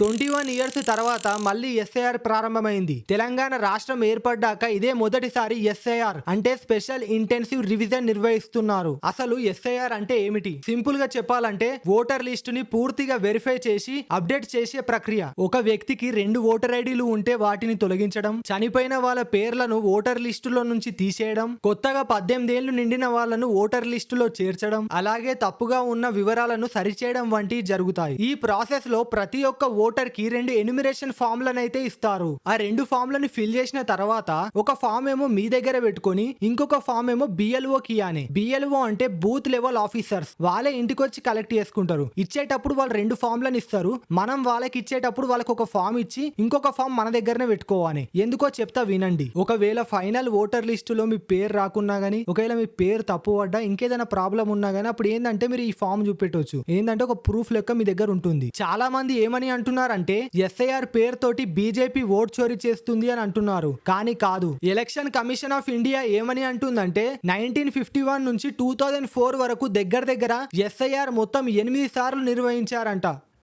21 years తర్వాత మళ్ళీ SIR ప్రారంభమైంది. తెలంగాణ రాష్ట్రం ఏర్పడ్డాక ఇదే మొదటిసారి ఎస్ఐఆర్ అంటే స్పెషల్ ఇంటెన్సివ్ రివిజన్ నిర్వహిస్తున్నారు. అసలు ఎస్ఐఆర్ అంటే ఏమిటి? సింపుల్ గా చెప్పాలంటే ఓటర్ లిస్టు ని పూర్తిగా వెరిఫై చేసి అప్డేట్ చేసే ప్రక్రియ. ఒక వ్యక్తికి 2 ఓటర్ ఐడీలు ఉంటే వాటిని తొలగించడం, చనిపోయిన వాళ్ళ పేర్లను ఓటర్ లిస్టులో నుంచి తీసేయడం, కొత్తగా 18 ఏళ్లు నిండిన వాళ్ళను ఓటర్ లిస్టులో చేర్చడం, అలాగే తప్పుగా ఉన్న వివరాలను సరిచేయడం వంటివి జరుగుతాయి. ఈ ప్రాసెస్ లో ప్రతి ఒక్క ఓటర్ కి 2 ఎన్యుమరేషన్ ఫామ్లను అయితే ఇస్తారు. ఆ 2 ఫామ్లను ఫిల్ చేసిన తర్వాత ఒక ఫామ్ ఏమో మీ దగ్గర పెట్టుకొని ఇంకొక ఫామ్ ఏమో బిఎల్ఓ కి ఇయ్యాలి. బిఎల్ఓ అంటే బూత్ లెవెల్ ఆఫీసర్స్. వాళ్ళే ఇంటికి వచ్చి కలెక్ట్ చేసుకుంటారు. ఇచ్చేటప్పుడు వాళ్ళు 2 ఫామ్లను ఇస్తారు. మనం వాళ్ళకి ఇచ్చేటప్పుడు వాళ్ళకి ఒక ఫామ్ ఇచ్చి ఇంకొక ఫామ్ మన దగ్గరనే పెట్టుకోవాలి. ఎందుకో చెప్తా వినండి. ఒకవేళ ఫైనల్ ఓటర్ లిస్టులో మీ పేరు రాకున్నా గానీ, ఒకవేళ మీ పేరు తప్పు పడ్డా, ఇంకేదైనా ప్రాబ్లం ఉన్నా గానీ, అప్పుడు ఏంటంటే మీరు ఈ ఫామ్ చూపెట్టవచ్చు. ఏంటంటే ఒక ప్రూఫ్ లెక్క మీ దగ్గర ఉంటుంది. చాలా మంది ఏమని అంటున్నారంటే ఎస్ఐఆర్ పేరుతోటి బీజేపీ ఓట్ చోరీ చేస్తుంది అని అంటున్నారు. కానీ కాదు. ఎలక్షన్ కమిషన్ ఆఫ్ ఇండియా ఏమని అంటుందంటే 1951 నుంచి 2004 వరకు దగ్గర ఎస్ఐఆర్ మొత్తం 8 సార్లు నిర్వహించారంట.